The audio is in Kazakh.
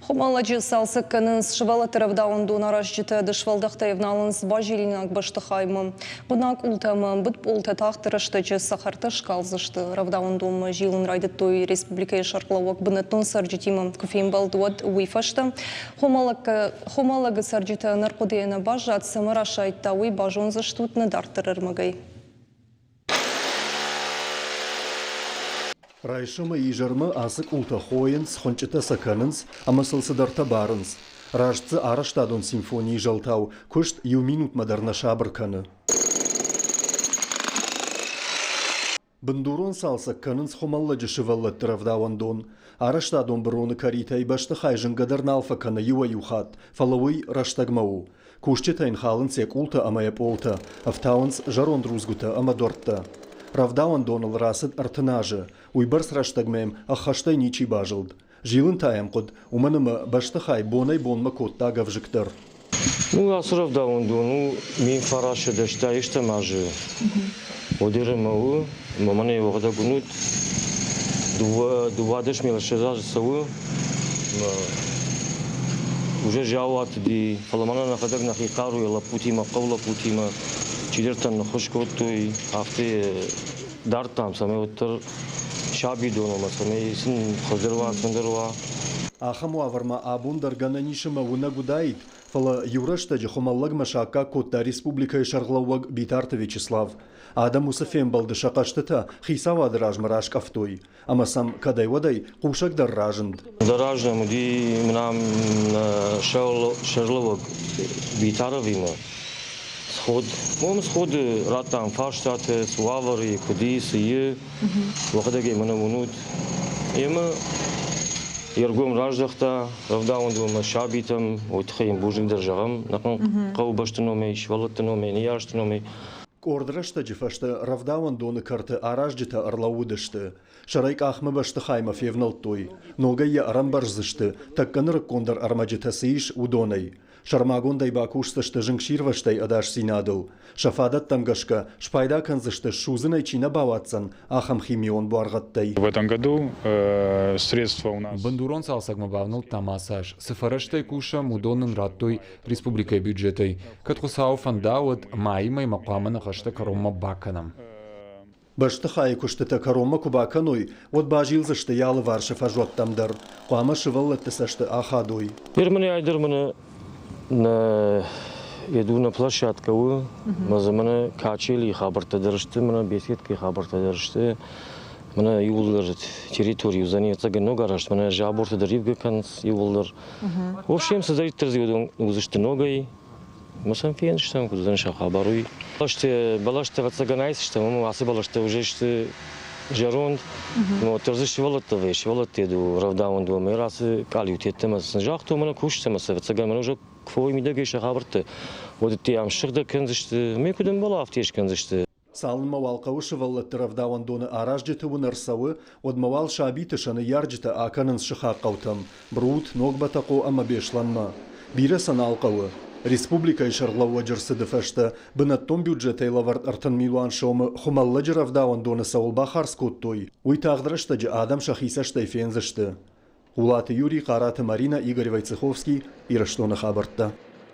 Хумаладжи салсыкканынс шывалы тырывдауындуын арашжыты дышвалдықта евналынс бажелинак баштыхаймы. Бұнак ултамы бұд болты тақтырыштычы сахарты шкалзышты. Равдауындуымы жилын райдыттой республикай шарқлауак бұнаттың саржытимы күфейн балдуад уйфашты. Хумалагы саржыты нарқудейіні бажат сымыр ашайттауы бажонзыштутны дартырырмыгай. Райшымы ижырмы асык улта хойынс, хончыта саканынс, амасылсыдарта барынс. Ражцы араштадон симфонии жалтау, көшт ю минут мадарна шабырканы. Бындурон салсак канынс хомалладжы шываллат травдауандон. Араштадон броны каритай башты хайжын гадарна алфаканы юа юхат, фалауй раштагмау. Кушчетайн халын сек улта амаяп олта, автаунс жарон друзгута амадортта. Равдауан донал расыд артынажы, уйбарс раштагмем ахаштай ничи бажылд. Жилын тайым құд, уманымы баштыхай бонай бонма котта гавжыктыр. Аз равдауан дону мен фарашы дашта иштамажы. Одерымау, мамане вағда гунут, дувадыш милашезажы савы, уже жауат ди фаламана нахадаг нахикару ела путима, қавла путима, чидертан нахушкоттой, афте дартам саме оттыр шаби донома саме исин хазырва сундырва. Ахаму аварма абун даргана нишыма вуна гудайт, фала юрашта жахомаллаг машака котта республика шарглауаг битарта Вячеслав. Адам Усафем балды шақаштыта хисавады ражмараш кафтой. Амасам кадай вадай қушак дар ражынд. Даражнам ди мнам шарлауаг битаравима. Сход. Мом сходы ратам фарштаты, суавары, куди, сые. Вахадаге мана вунут. Ема Ергом раждахта, равдаундума шабитам, отхаим бужик державам, након қаубаштыномей, швалаттыномей, нияштыномей. Ордрашта жифашта равдауандоны карты аражжыта арлаудышты. Шарайк ахмы башты хайма февналтой. Ногая арамбарзышты, такканырык кондар армаджыта сыйш удонай. Шармагондай бакуштышты жыңширваштай адаш синадыл. Шафадат тамгашка шпайда канзышты шузынай чина баватсан, ахам химион буаргаттай. В этом году средства у нас... Бандурон салсагма бавныл тамасаш. Сыфараштай куша мудонын раттой республикай бюджетай. Каткусау фандауат маймай мақамана хашта карома баканам. Башты хай куштыта карома кубаканой, от бажилзышты ялы варшыф ажуаттамдар. Қуама шываллаттысашты ахадой. Ирманы айдырманы на еду на площадка у, мазамана качели хабарта дырышты, мана беседки хабарта дырышты, мана юлдыр территорию заняться гено гараж, мана жаборты дырывга канс юлдыр. В общем, создарит терзиводон узышты ногой, масам фенштам куда хабаруй. Балашты вацаганайс, что мама асы балашты уже что жарон, но терзишь волоттовый, волоттеду равдаунду, мы раз калютетем, снежах то мана куштем, вацаган мана уже квой мидагейша хабарты. Вот те амшырда кензишты, мы кудем бала автеш кензишты. Салынма валқауы шываллатты равдауандоны аражжыты унарсауы, одмавал шабитышаны яржыты аканын шыха қаутам. Брут, ногбатақо ама бешланма. Бире саналқауы. Республика шарлауа жырсыды фашта, бынаттон бюджетай лавард артын милуан шомы хумалладжы равдауандоны саулба харскоттой. Уй тағдырыштаджы адам шахисаштай фензышты. Улаты Юрий, Қараты Марина, Игорь Вайцеховский, Ираштоны хабартта.